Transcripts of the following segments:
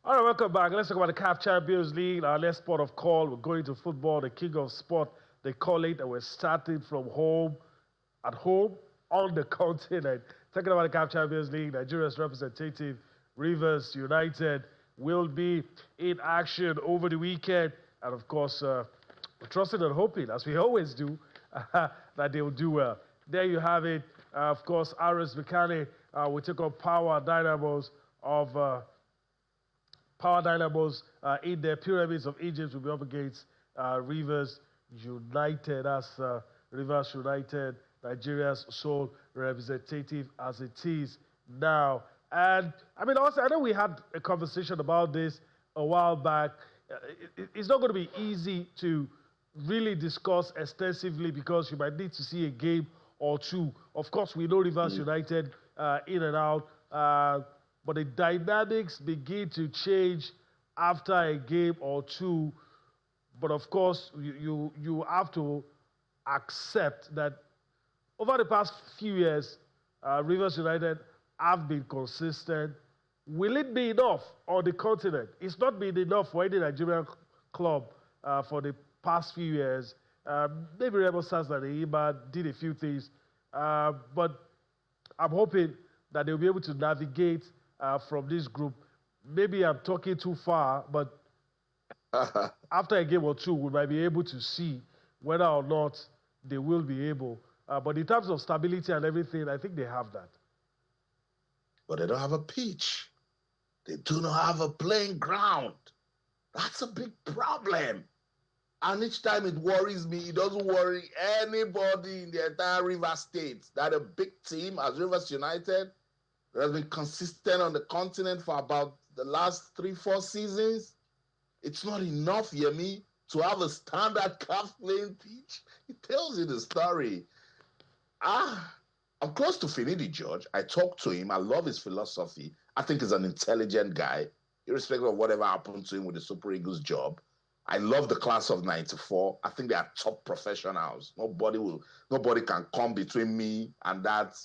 All right, welcome back. Let's talk about the CAF Champions League. Our next sport of call. We're going to football, the king of sport. They call it, and we're starting from home, at home, on the continent. Talking about the CAF Champions League, Nigeria's representative, Rivers United, will be in action over the weekend. And of course, we're trusting and hoping, as we always do, that they'll do well. There you have it. Of course, Aris Mikane will take on Power Dynamos in the Pyramids of Egypt will be up against Rivers United. That's Rivers United, Nigeria's sole representative as it is now. And I mean, also, I know we had a conversation about this a while back. It's not going to be easy to really discuss extensively because you might need to see a game or two. Of course, we know Rivers United in and out. But the dynamics begin to change after a game or two. But of course, you have to accept that over the past few years, Rivers United have been consistent. Will it be enough on the continent? It's not been enough for any Nigerian club for the past few years. Maybe Rebel Stars and Eima did a few things. But I'm hoping that they'll be able to navigate from this group. Maybe I'm talking too far, but after a game or two, we might be able to see whether or not they will be able. But in terms of stability and everything, I think they have that. But they don't have a pitch. They do not have a playing ground. That's a big problem. And each time it worries me, it doesn't worry anybody in the entire Rivers State that a big team as Rivers United that has been consistent on the continent for about the last 3-4 seasons. It's not enough, Yemi, to have a standard calf playing pitch. It tells you the story. I'm close to Finidi George. I talked to him. I love his philosophy. I think he's an intelligent guy, irrespective of whatever happened to him with the Super Eagles job. I love the class of 94. I think they are top professionals. Nobody can come between me and that,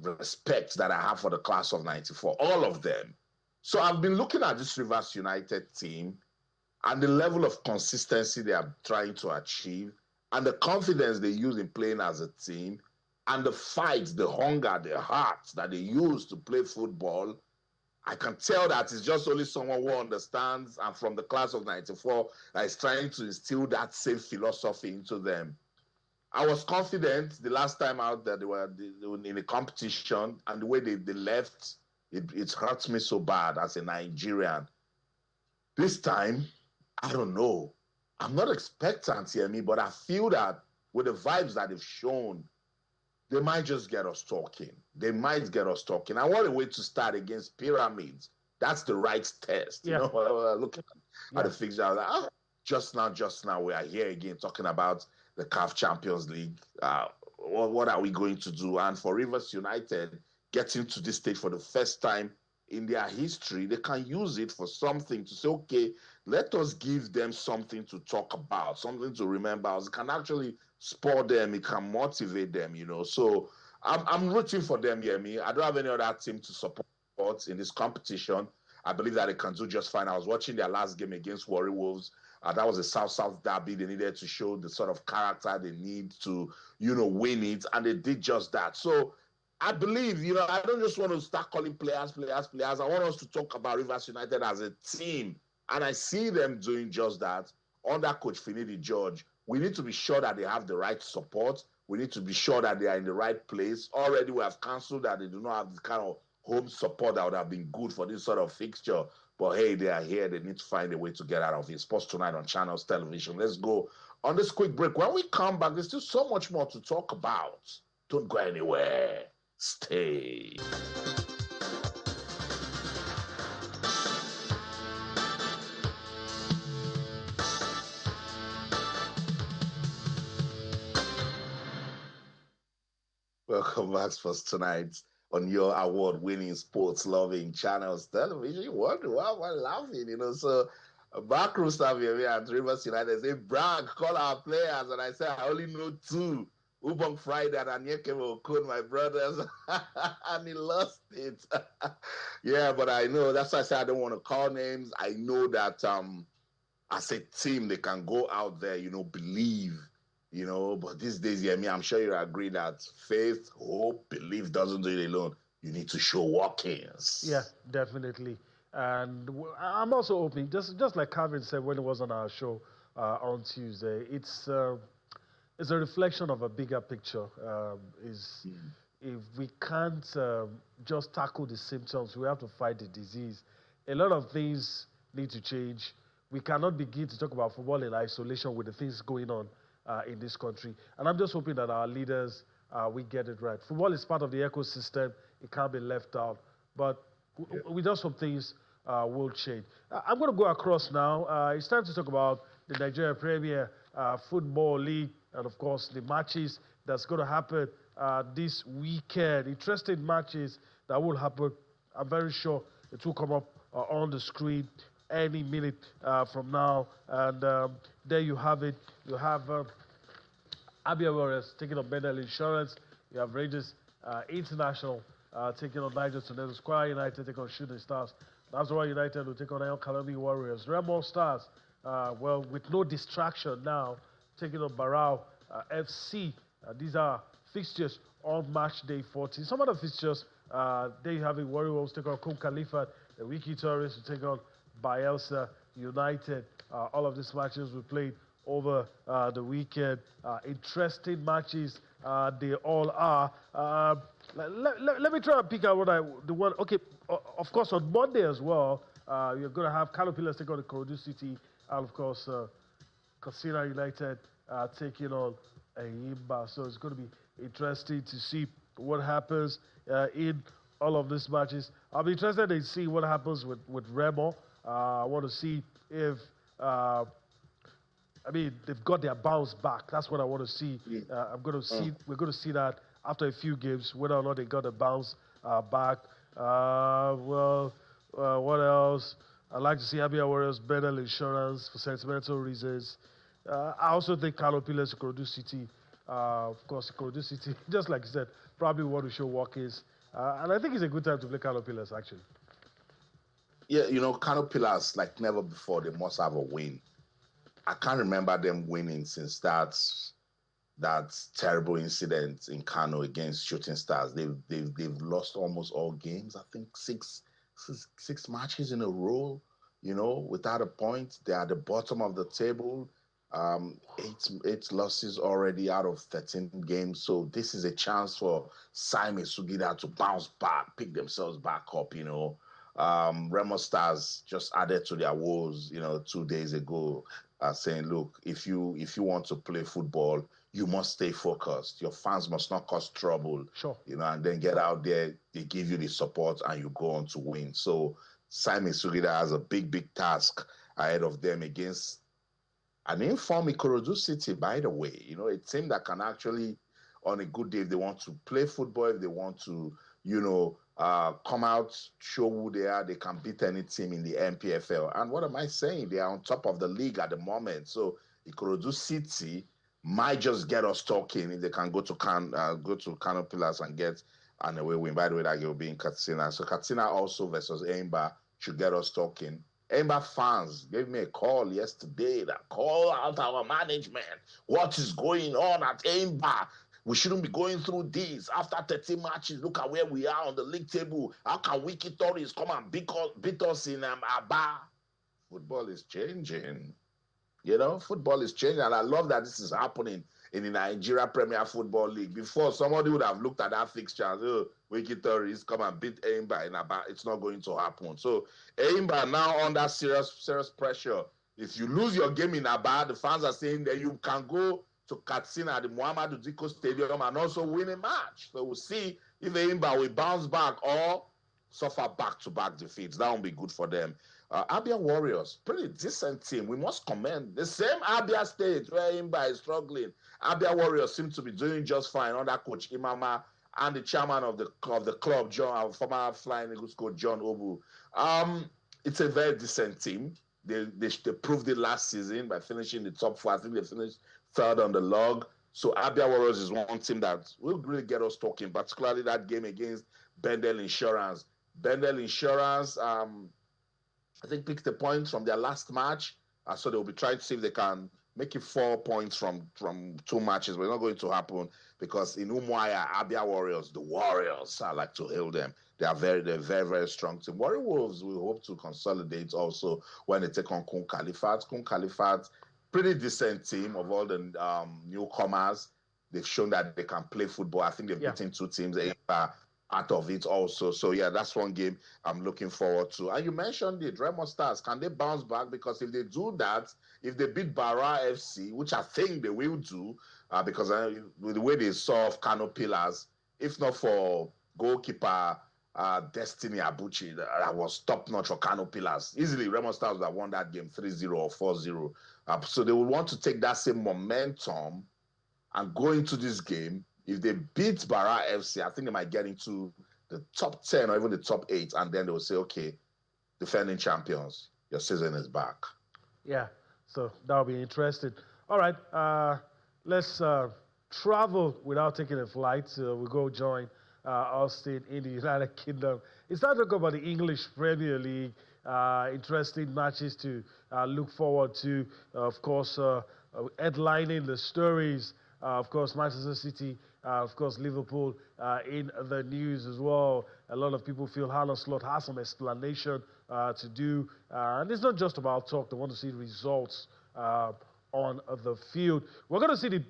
respect that I have for the class of 94, all of them. So I've been looking at this Rivers United team and the level of consistency they are trying to achieve and the confidence they use in playing as a team and the fight, the hunger, the heart that they use to play football. I can tell that it's just only someone who understands and from the class of 94 that is trying to instill that same philosophy into them. I was confident the last time out that they were in a competition and the way they left, it hurts me so bad as a Nigerian. This time, I don't know. I'm not expectant here, but I feel that with the vibes that they've shown, they might just get us talking. I want a way to start against Pyramids. That's the right test. Yeah. Looking at the fixture, I was like, just now, we are here again talking about the CAF Champions League. What are we going to do? And for Rivers United, getting to this stage for the first time in their history, they can use it for something to say, okay, let us give them something to talk about, something to remember. It can actually spur them. It can motivate them, So I'm rooting for them, Yemi. I don't have any other team to support in this competition. I believe that they can do just fine. I was watching their last game against Warri Wolves. That was a South-South derby. They needed to show the sort of character they need to, win it. And they did just that. So I believe, I don't just want to start calling players. I want us to talk about Rivers United as a team. And I see them doing just that under Coach Finidi George. We need to be sure that they have the right support. We need to be sure that they are in the right place. Already we have cancelled that they do not have the kind of home support that would have been good for this sort of fixture. But hey, they are here. They need to find a way to get out of it. Sports Tonight on Channels Television. Let's go on this quick break. When we come back, there's still so much more to talk about. Don't go anywhere. Stay. Welcome back, Sports Tonight on your award-winning, sports-loving Channels Television. You wonder why am I laughing, So backroom staff here at Rivers United say, Bragg, call our players. And I say, I only know two. Ubong Friday and Anyekemo Okun, my brothers. And he lost it. Yeah, but I know that's why I say I don't want to call names. I know that as a team they can go out there, believe, But these days, yeah, I'm sure you agree that faith, hope, belief doesn't do it alone. You need to show Yeah, walk-ins. definitely. And I'm also hoping, just like Calvin said when it was on our show on Tuesday, it's a reflection of a bigger picture. Is if we can't just tackle the symptoms, we have to fight the disease. A lot of things need to change. We cannot begin to talk about football in isolation with the things going on in this country. And I'm just hoping that our leaders, we get it right. Football is part of the ecosystem. It can't be left out. But we just hope things will change. I'm going to go across now. It's time to talk about the Nigeria Premier Football League and, of course, the matches that's going to happen this weekend. Interesting matches that will happen. I'm very sure it will come up on the screen any minute from now. And there you have it. You have Abia Warriors taking on Bendel Insurance. You have Rangers International taking on Niger Tornadoes. Square United taking on Shooting Stars. Nazareth United will take on El Kalami Warriors. Remo Stars, with no distraction now, taking on Barao FC. These are fixtures on match day 14. Some of the fixtures, there you have it. Warriors take on Kum Khalifa. The Wiki Tourists will take on Bielsa United. All of these matches were played over the weekend. Interesting matches they all are. Let me try and pick out the one. Okay, of course, on Monday as well, you're going to have Canopilas take on the Korodu City, and of course, Katsina United taking on Enyimba. So it's going to be interesting to see what happens in all of these matches. I'll be interested in seeing what happens with Remo. I want to see if they've got their bounce back. That's what I want to see. I'm going to see. We're going to see that after a few games, whether or not they got a bounce back. What else? I'd like to see Abia Warriors better insurance for sentimental reasons. I also think Carlo Piles, Ikorodu City, of course, Ikorodu City, just like you said, probably want to show walk-ins. And I think it's a good time to play Carlo Piles, actually. Yeah, Canopilas, like never before, they must have a win. I can't remember them winning since that terrible incident in Kano against Shooting Stars. They've lost almost all games. I think six matches in a row. Without a point, they're at the bottom of the table. Eight losses already out of 13 games. So this is a chance for Simon Sugida to bounce back, pick themselves back up. Remo Stars just added to their woes, 2 days ago, saying, look, if you want to play football, you must stay focused. Your fans must not cause trouble. Sure. And then get out there, they give you the support and you go on to win. So Simon Sugida has a big task ahead of them against an informed Ikorodu City, by the way. A team that can actually, on a good day, if they want to play football, if they want to, come out, show who they are, they can beat any team in the NPFL. And what am I saying? They are on top of the league at the moment. So Ikorodu City might just get us talking if they can go to Canopilas and get an away win. By the way, that will be in Katsina. So Katsina also versus Enyimba should get us talking. Enyimba fans gave me a call yesterday that call out our management. What is going on at Enyimba? We shouldn't be going through this. After 13 matches, look at where we are on the league table. How can Wiki Tories come and beat us in Aba? Football is changing. Football is changing. And I love that this is happening in the Nigeria Premier Football League. Before, somebody would have looked at that fixture and Wiki Tories come and beat Enyimba in Aba. It's not going to happen. So Enyimba now under serious pressure. If you lose your game in Aba, the fans are saying that you can go to Katsina at the Muhammadu Diko Stadium and also win a match. So we'll see if Enyimba will bounce back or suffer back-to-back defeats. That won't be good for them. Abia Warriors, pretty decent team. We must commend the same Abia State where Enyimba is struggling. Abia Warriors seem to be doing just fine under Coach Imama and the chairman of the club, John, former Flying Eagles coach John Obu. It's a very decent team. They proved it last season by finishing the top 4. I think they finished third on the log. So Abia Warriors is one team that will really get us talking, particularly that game against Bendel Insurance. Bendel Insurance, I think, picked the points from their last match. So they'll be trying to see if they can make it 4 points from 2 matches. But it's not going to happen because in Umuahia, Abia Warriors, the Warriors, I like to hail them. They're very, very strong team. Warrior Wolves will hope to consolidate also when they take on Kun Khalifat. Kun Khalifat, pretty decent team of all the newcomers. They've shown that they can play football. I think they've beaten 2 teams out of it also. So, yeah, that's one game I'm looking forward to. And you mentioned the Remo Stars. Can they bounce back? Because if they do that, if they beat Bara FC, which I think they will do, because with the way they saw off Kano Pillars, if not for goalkeeper Destiny Abuchi, that was top-notch for Kano Pillars. Easily, Remo Stars would have won that game 3-0 or 4-0. So they would want to take that same momentum and go into this game. If they beat Bara FC, I think they might get into the top 10 or even the top 8, and then they will say, okay, defending champions, your season is back. Yeah, so that'll be interesting. All right, let's travel without taking a flight. We'll go join Austin in the United Kingdom. It's time to talk about the English Premier League. Interesting matches to look forward to. Of course, headlining the stories. Of course, Manchester City, of course, Liverpool in the news as well. A lot of people feel Arne Slot has some explanation to do. And it's not just about talk. They want to see results on the field. We're going to see the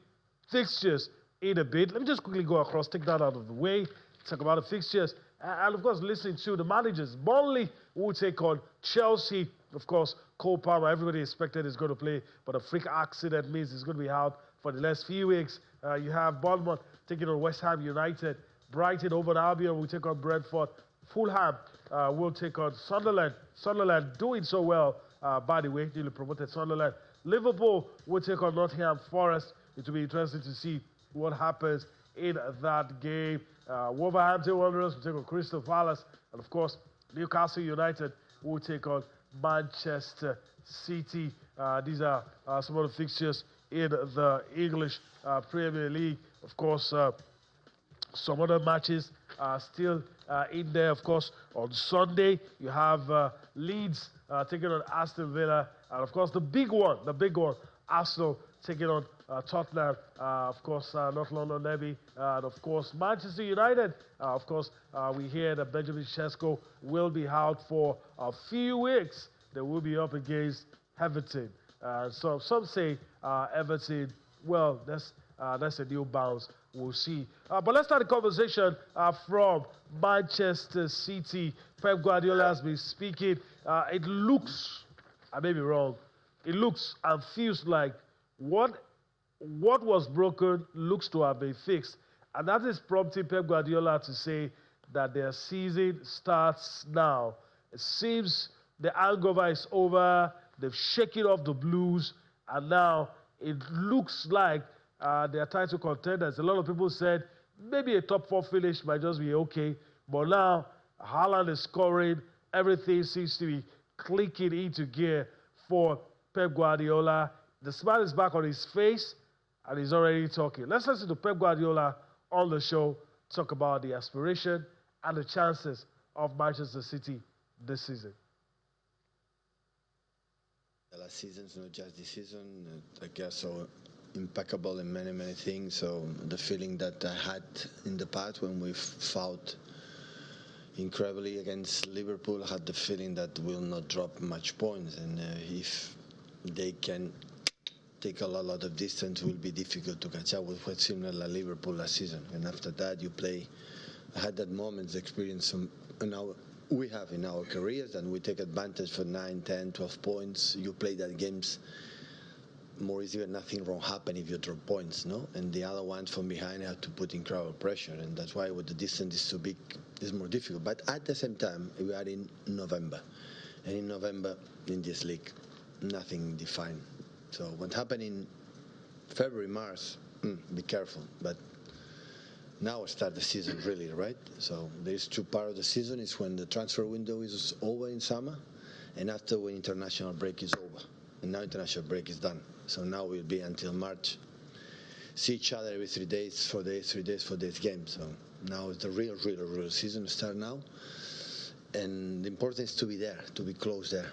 fixtures in a bit. Let me just quickly go across, take that out of the way, talk about the fixtures. And, of course, listening to the managers. Burnley will take on Chelsea. Of course, Cole Palmer, everybody expected is going to play, but a freak accident means he's going to be out for the next few weeks. You have Bournemouth taking on West Ham United. Brighton over Albion will take on Brentford. Fulham will take on Sunderland. Sunderland doing so well, by the way, newly promoted Sunderland. Liverpool will take on Nottingham Forest. It will be interesting to see what happens in that game. Wolverhampton Wanderers will take on Crystal Palace. And, of course, Newcastle United will take on Manchester City. These are some of the fixtures in the English Premier League. Of course, some other matches are still in there. Of course, on Sunday, you have Leeds taking on Aston Villa. And, of course, the big one, Arsenal taking on Tottenham. Of course, North London Derby. And, of course, Manchester United. Of course, we hear that Benjamin Sesko will be out for a few weeks. They will be up against Everton. So some say Everton, well, that's a new bounce. We'll see. But let's start the conversation from Manchester City. Pep Guardiola has been speaking. It looks, I may be wrong, it looks and feels like what was broken looks to have been fixed. And that is prompting Pep Guardiola to say that their season starts now. It seems the hangover is over. They've shaken off the blues, and now it looks like they're title contenders. A lot of people said maybe a top 4 finish might just be okay, but now Haaland is scoring. Everything seems to be clicking into gear for Pep Guardiola. The smile is back on his face, and he's already talking. Let's listen to Pep Guardiola on the show talk about the aspiration and the chances of Manchester City this season. Last season's not just this season. I guess so impeccable in many things. So the feeling that I had in the past when we fought incredibly against Liverpool, I had the feeling that we'll not drop much points, and if they can take a lot of distance, it will be difficult to catch up with what's similar like Liverpool last season. And after that, you play. I had that moment, experience we have in our careers, and we take advantage for 9, 10, 12 points. You play that games more easier, nothing wrong happen if you drop points, no? And the other ones from behind have to put incredible pressure, and that's why when the distance is too big, it's more difficult. But at the same time, we are in November, and in November, in this league, nothing defined. So what happened in February, March, be careful. But now start the season really, right? So there's 2 parts of the season. Is when the transfer window is over in summer, and after when international break is over. And now international break is done. So now we'll be until March. See each other every 3 days, 4 days, 3 days, 4 days game. So now it's the real season start now. And the important is to be there, to be close there.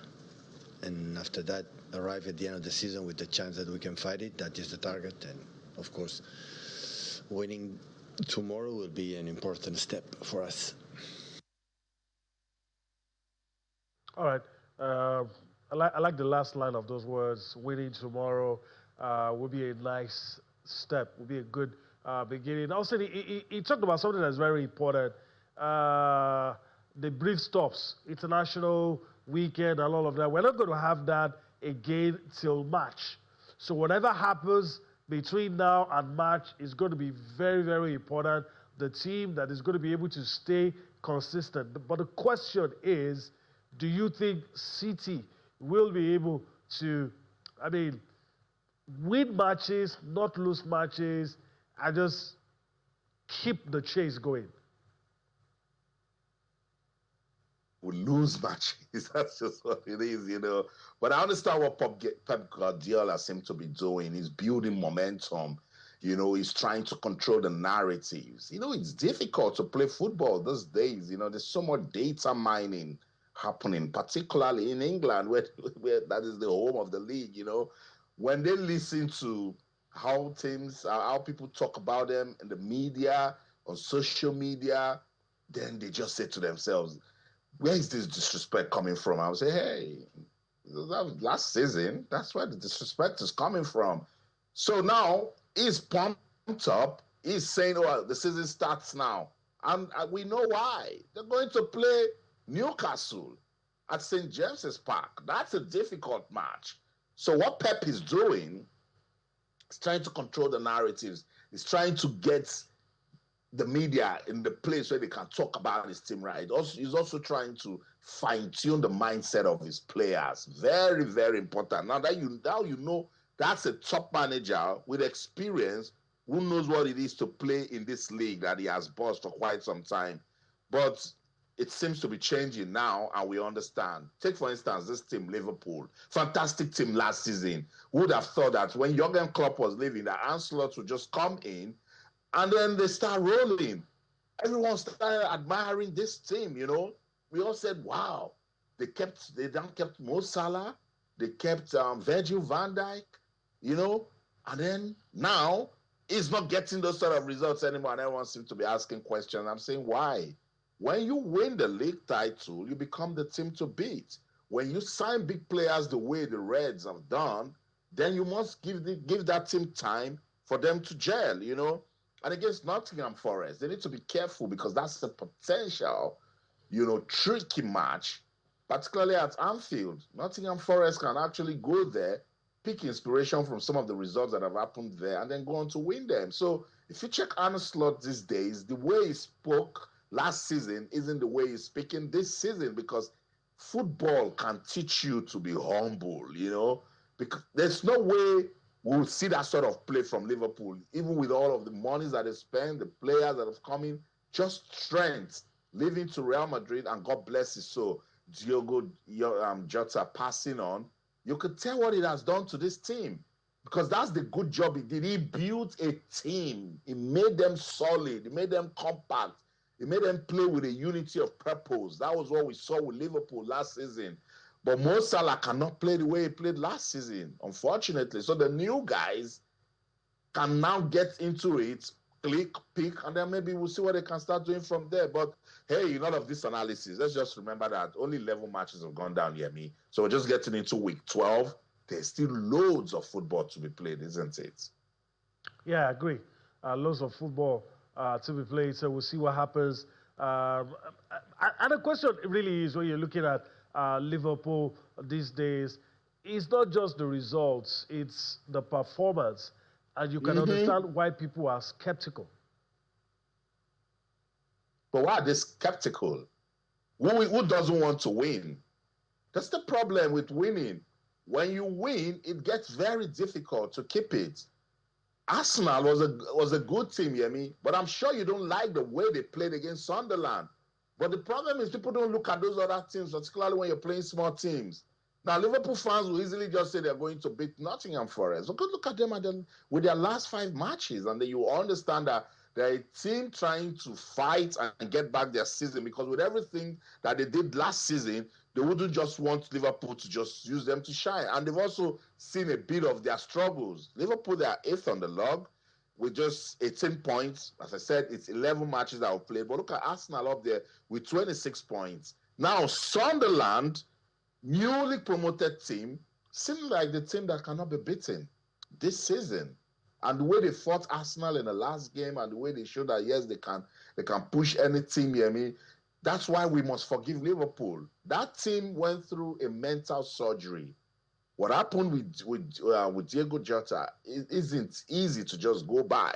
And after that, arrive at the end of the season with the chance that we can fight it. That is the target. And, of course, winning tomorrow will be an important step for us. All right. I like the last line of those words. Winning tomorrow will be a nice step, will be a good beginning. Also, he talked about something that's very important. The brief stops, international weekend and all of that. We're not going to have that again till March. So whatever happens between now and March is going to be very, very important. The team that is going to be able to stay consistent. But the question is, do you think City will be able to, win matches, not lose matches, and just keep the chase going? We lose matches. That's just what it is, But I understand what Pep Guardiola seems to be doing. He's building momentum. He's trying to control the narratives. It's difficult to play football these days. There's so much data mining happening, particularly in England, where that is the home of the league. When they listen to how people talk about them in the media, on social media, then they just say to themselves, where is this disrespect coming from? I would say, hey, that was last season. That's where the disrespect is coming from. So now he's pumped up. He's saying, oh, the season starts now. And we know why. They're going to play Newcastle at St. James's Park. That's a difficult match. So what Pep is doing is trying to control the narratives. He's trying to get the media in the place where they can talk about his team, right? He's also trying to fine-tune the mindset of his players. Very, very important. Now you know that's a top manager with experience who knows what it is to play in this league that he has bossed for quite some time. But it seems to be changing now, and we understand. Take, for instance, this team, Liverpool. Fantastic team last season. Who would have thought that when Jurgen Klopp was leaving, that Ancelotti would just come in, and then they start rolling. Everyone started admiring this team, We all said, wow. They then kept Mo Salah. They kept Virgil van Dijk, And then now, he's not getting those sort of results anymore, and everyone seems to be asking questions. I'm saying, why? When you win the league title, you become the team to beat. When you sign big players the way the Reds have done, then you must give that team time for them to gel, And against Nottingham Forest, they need to be careful because that's a potential, tricky match, particularly at Anfield. Nottingham Forest can actually go there, pick inspiration from some of the results that have happened there, and then go on to win them. So if you check Arne Slot these days, the way he spoke last season isn't the way he's speaking this season, because football can teach you to be humble, Because there's no way we'll see that sort of play from Liverpool, even with all of the monies that they spend, the players that have come in, just strength, leaving to Real Madrid, and God bless his soul, Diogo Jota passing on. You could tell what it has done to this team, because that's the good job he did. He built a team. He made them solid. He made them compact. He made them play with a unity of purpose. That was what we saw with Liverpool last season. But Mo Salah cannot play the way he played last season, unfortunately. So the new guys can now get into it, click, pick, and then maybe we'll see what they can start doing from there. But hey, none of this analysis. Let's just remember that only 11 matches have gone down, me. So we're just getting into week 12. There's still loads of football to be played, isn't it? Yeah, I agree. Loads of football to be played, so we'll see what happens. And the question really is, when you're looking at Liverpool these days, it's not just the results, it's the performance. And you can understand why people are skeptical. But why are they skeptical? Who doesn't want to win? That's the problem with winning. When you win, it gets very difficult to keep it. Arsenal was a good team, Yemi, but I'm sure you don't like the way they played against Sunderland. But the problem is people don't look at those other teams, particularly when you're playing small teams. Now, Liverpool fans will easily just say they're going to beat Nottingham Forest. But go look at them with their last 5 matches, and then you understand that They're a team trying to fight and get back their season, because with everything that they did last season, they wouldn't just want Liverpool to just use them to shine. And they've also seen a bit of their struggles. Liverpool, they are 8th on the log with just 18 points. As I said, it's 11 matches that have played. But look at Arsenal up there with 26 points. Now, Sunderland, newly promoted team, seems like the team that cannot be beaten this season. And the way they fought Arsenal in the last game, and the way they showed that, yes, they can push any team, you know what I mean? That's why we must forgive Liverpool. That team went through a mental surgery. What happened with Diego Jota isn't easy to just go by.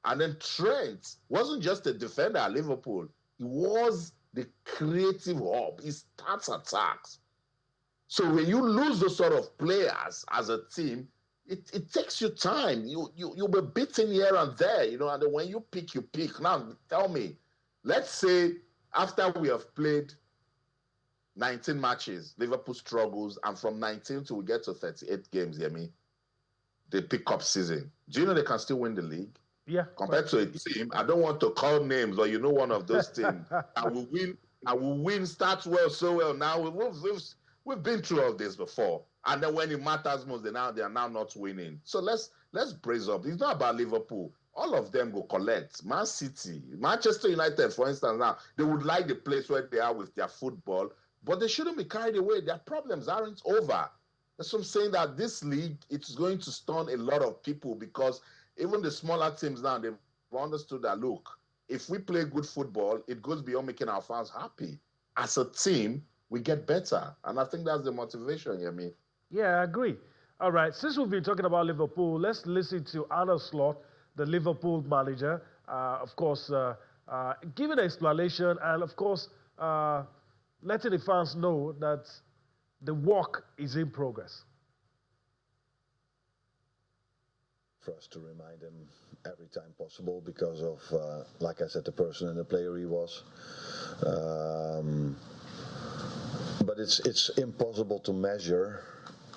And then Trent wasn't just a defender at Liverpool. He was the creative hub. He starts attacks. So when you lose those sort of players as a team, it takes you time. You'll be beaten here and there, you know, and then when you pick, you pick. Now, tell me, let's say after we have played 19 matches, Liverpool struggles, and from 19 till we get to 38 games, you hear me? They pick up season. Do you know they can still win the league? Yeah. Compared to a team, I don't want to call names, or you know, one of those teams. I will win, start well, so well. Now we've been through all this before. And then when it matters most, they are now not winning. So let's brace up. It's not about Liverpool. All of them go collect. Man City, Manchester United, for instance, now, they would like the place where they are with their football, but they shouldn't be carried away. Their problems aren't over. That's what I'm saying, that this league, it's going to stun a lot of people, because even the smaller teams now, they've understood that, look, if we play good football, it goes beyond making our fans happy. As a team, we get better. And I think that's the motivation, you know what I mean? Yeah, I agree. All right, since we've been talking about Liverpool, let's listen to Arne Slot, the Liverpool manager, of course, giving an explanation, and of course, letting the fans know that the work is in progress. For us to remind him every time possible, because of, like I said, the person and the player he was. But it's impossible to measure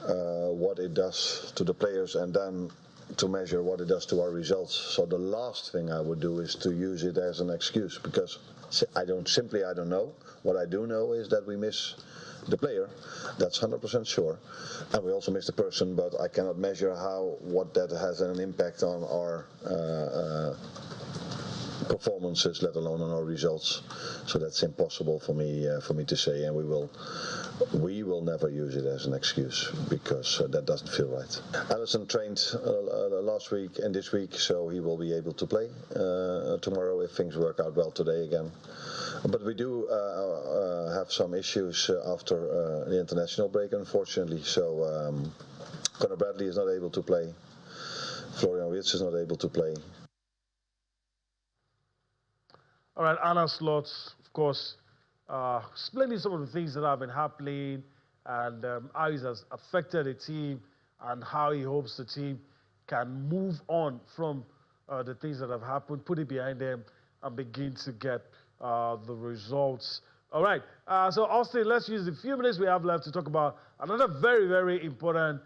what it does to the players, and then to measure what it does to our results. So the last thing I would do is to use it as an excuse, because I don't know. What I do know is that we miss the player. That's 100% sure. And we also miss the person, but I cannot measure what that has an impact on our performances, let alone on our results. So that's impossible for me to say, and we will never use it as an excuse, because that doesn't feel right. Alisson trained last week and this week, so he will be able to play tomorrow if things work out well today again. But we do have some issues after the international break, unfortunately. So Conor Bradley is not able to play. Florian Wirtz is not able to play. All right, Arne Slot, of course, explaining some of the things that have been happening, and how it has affected the team, and how he hopes the team can move on from the things that have happened, put it behind them, and begin to get the results. All right, so Austin, let's use the few minutes we have left to talk about another very, very important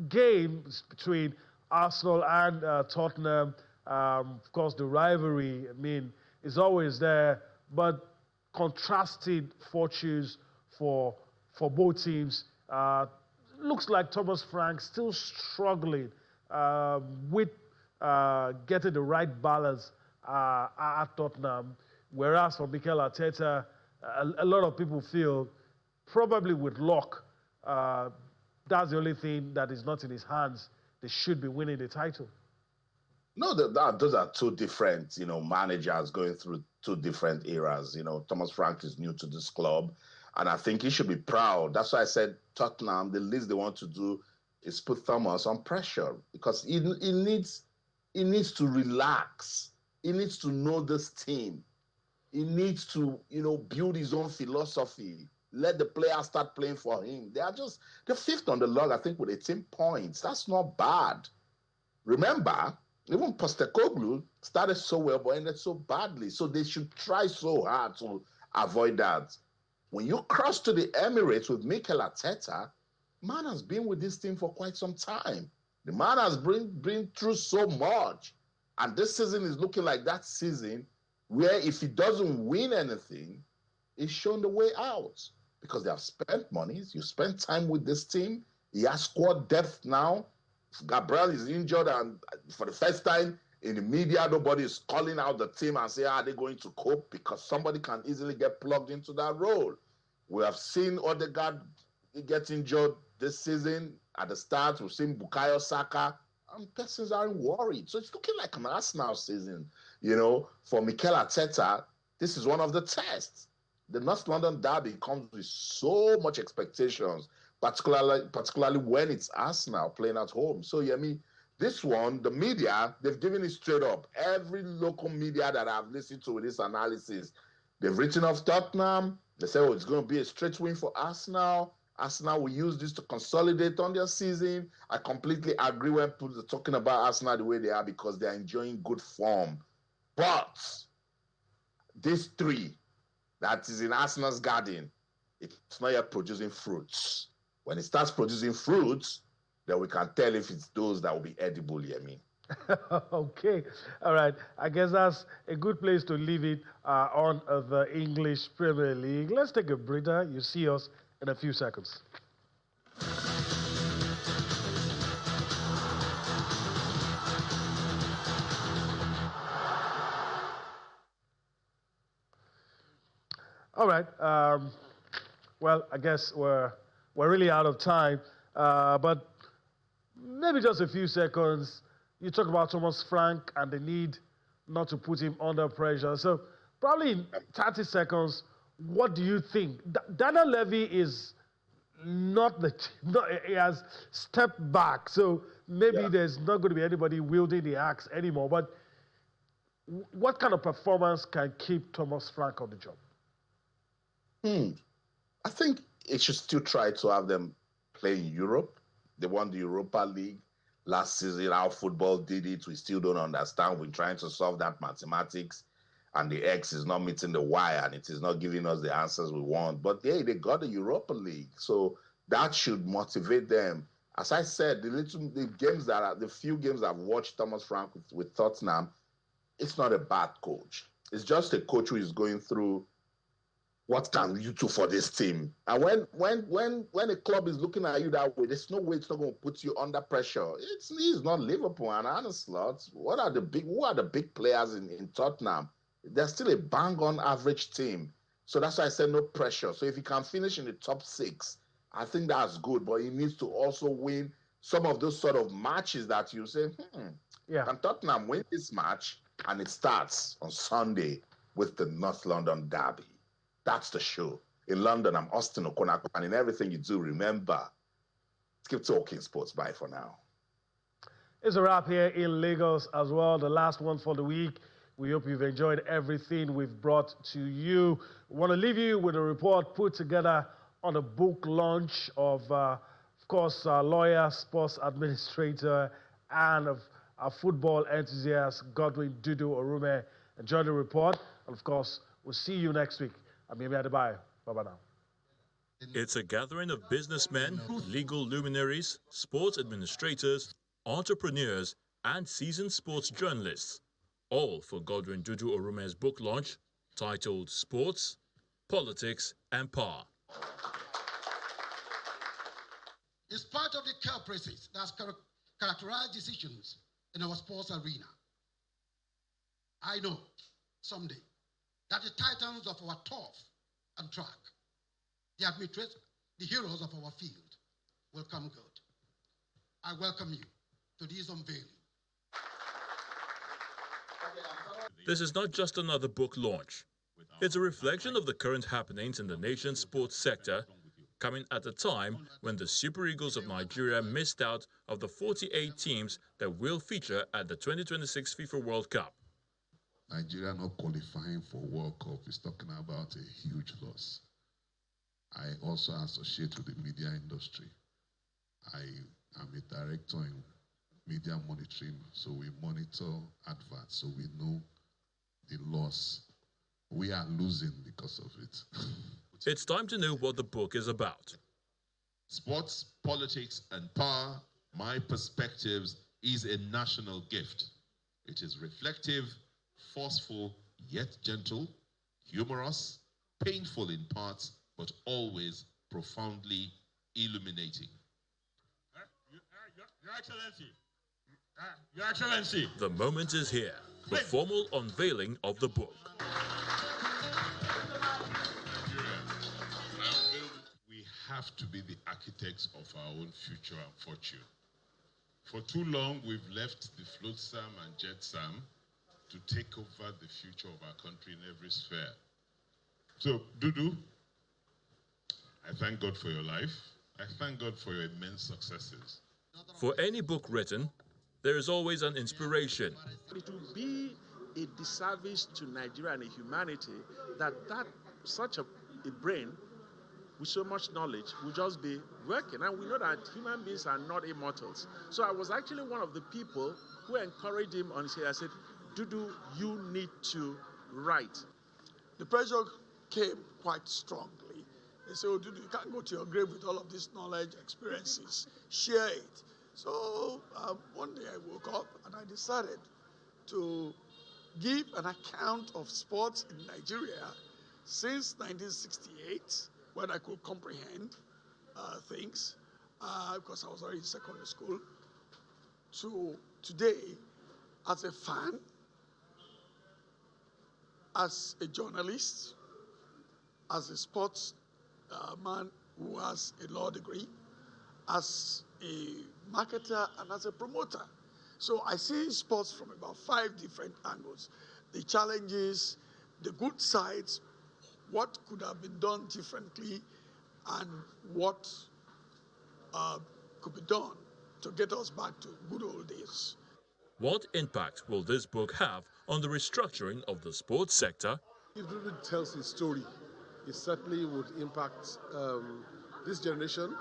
game between Arsenal and Tottenham. Of course, the rivalry, I mean, is always there, but contrasted fortunes for both teams. Looks like Thomas Frank still struggling with getting the right balance at Tottenham, whereas for Mikel Arteta, a lot of people feel, probably with luck, that's the only thing that is not in his hands. They should be winning the title. No, those are two different, managers going through two different eras. Thomas Frank is new to this club, and I think he should be proud. That's why I said Tottenham, the least they want to do is put Thomas on pressure, because he needs to relax. He needs to know this team. He needs to, build his own philosophy. Let the players start playing for him. They're fifth on the log, I think, with 18 points. That's not bad. Remember, even Postecoglou started so well but ended so badly. So they should try so hard to avoid that. When you cross to the Emirates with Mikel Arteta, man has been with this team for quite some time. The man has been through so much. And this season is looking like that season where if he doesn't win anything, he's shown the way out because they have spent money. You spend time with this team. He has squad depth now. Gabriel is injured, and for the first time in the media, nobody is calling out the team and say, are they going to cope? Because somebody can easily get plugged into that role. We have seen Odegaard get injured this season at the start. We've seen Bukayo Saka, and persons aren't worried. So it's looking like an Arsenal season. You know, for Mikel Arteta, this is one of the tests. The North London derby comes with so much expectations, particularly when it's Arsenal playing at home. So, yeah, I mean, this one, the media, they've given it straight up. Every local media that I've listened to with this analysis, they've written off Tottenham. They say, oh, it's going to be a straight win for Arsenal. Arsenal will use this to consolidate on their season. I completely agree when people are talking about Arsenal the way they are because they're enjoying good form. But these three that is in Arsenal's garden, it's not yet producing fruits. When it starts producing fruits, then we can tell if it's those that will be edible, Yemi. Okay, all right. I guess that's a good place to leave it on the English Premier League. Let's take a breather. You see us in a few seconds. All right. Well, I guess we're really out of time, but maybe just a few seconds. You talk about Thomas Frank and the need not to put him under pressure. So probably in 30 seconds, what do you think? Daniel Levy is he has stepped back. So maybe there's not going to be anybody wielding the axe anymore. But what kind of performance can keep Thomas Frank on the job? I think it should still try to have them play in Europe. They won the Europa League last season. How football did it, we still don't understand. We're trying to solve that mathematics, and the X is not meeting the Y, and it is not giving us the answers we want. But hey, they got the Europa League, so that should motivate them. As I said, the few games I've watched Thomas Frank with Tottenham, it's not a bad coach. It's just a coach who is going through, what can you do for this team? And when a club is looking at you that way, there's no way it's not going to put you under pressure. He's not Liverpool and Arsenal. Who are the big players in Tottenham? They're still a bang-on average team. So that's why I said no pressure. So if he can finish in the top 6, I think that's good. But he needs to also win some of those sort of matches that you say, can Tottenham win this match? And it starts on Sunday with the North London derby. That's the show. In London, I'm Austin Okonako, and in everything you do, remember, keep talking sports. Bye for now. It's a wrap here in Lagos as well, the last one for the week. We hope you've enjoyed everything we've brought to you. We want to leave you with a report put together on the book launch of course, lawyer, sports administrator, and a football enthusiast, Godwin Dudu-Orumen. Enjoy the report, and of course, we'll see you next week. I'm Yemi Adebayo. Bye-bye now. It's a gathering of businessmen, legal luminaries, sports administrators, entrepreneurs, and seasoned sports journalists, all for Godwin Dudu-Orumen's book launch titled Sports, Politics, and Power. It's part of the caprices that characterize decisions in our sports arena. I know someday that the titans of our turf and track, the administrators, the heroes of our field, will come good. I welcome you to this unveiling. This is not just another book launch. It's a reflection of the current happenings in the nation's sports sector, coming at a time when the Super Eagles of Nigeria missed out of the 48 teams that will feature at the 2026 FIFA World Cup. Nigeria not qualifying for World Cup is talking about a huge loss. I also associate with the media industry. I am a director in media monitoring, so we monitor adverts, so we know the loss. We are losing because of it. It's time to know what the book is about. Sports, Politics, and Power, My Perspectives, is a national gift. It is reflective, forceful, yet gentle, humorous, painful in parts, but always profoundly illuminating. Your Excellency. Your Excellency. The moment is here. The formal unveiling of the book. We have to be the architects of our own future and fortune. For too long, we've left the flotsam and jetsam to take over the future of our country in every sphere. So, Dudu, I thank God for your life. I thank God for your immense successes. For any book written, there is always an inspiration. It will be a disservice to Nigeria and humanity that such a brain with so much knowledge will just be working. And we know that human beings are not immortals. So I was actually one of the people who encouraged him on here. I said, Dudu, you need to write. The pressure came quite strongly. They said, oh, Dudu, you can't go to your grave with all of this knowledge, experiences. Share it. So one day I woke up and I decided to give an account of sports in Nigeria since 1968, when I could comprehend things, because I was already in secondary school, to today as a fan, as a journalist, as a sports man who has a law degree, as a marketer, and as a promoter. So I see sports from about 5 different angles. The challenges, the good sides, what could have been done differently, and what could be done to get us back to good old days. What impact will this book have on the restructuring of the sports sector? It really tells his story. It certainly would impact this generation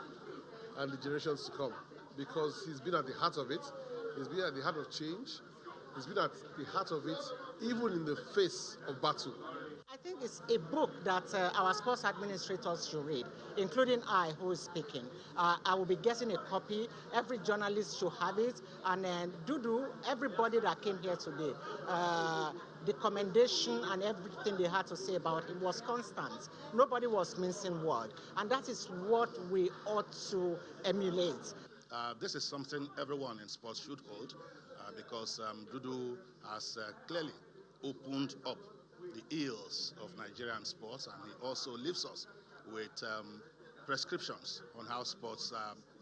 and the generations to come, because he's been at the heart of it. He's been at the heart of change. He's been at the heart of it, even in the face of battle. I think it's a book that our sports administrators should read, including I, who is speaking. I will be getting a copy. Every journalist should have it. And Dudu, everybody that came here today, the commendation and everything they had to say about it was constant. Nobody was mincing word. And that is what we ought to emulate. This is something everyone in sports should hold, because Dudu has clearly opened up the ills of Nigerian sports, and he also leaves us with prescriptions on how sports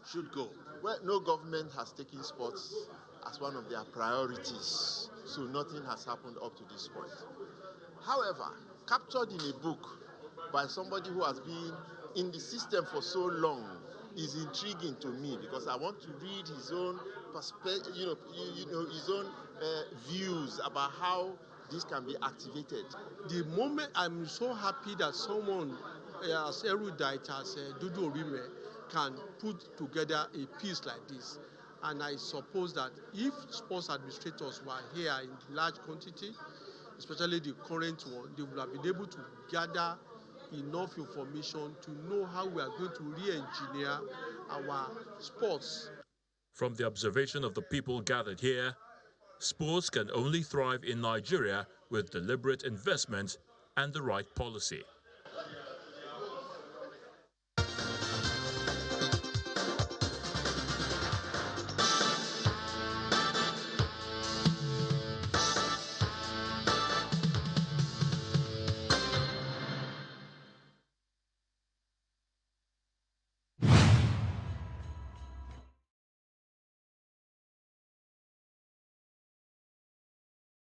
should go. Well, no government has taken sports as one of their priorities, so nothing has happened up to this point. However, captured in a book by somebody who has been in the system for so long is intriguing to me, because I want to read his own perspective, his own views about how this can be activated. The moment I'm so happy that someone as erudite as Dudu-Orumen can put together a piece like this. And I suppose that if sports administrators were here in large quantity, especially the current one, they would have been able to gather enough information to know how we are going to re-engineer our sports. From the observation of the people gathered here, sports can only thrive in Nigeria with deliberate investment and the right policy.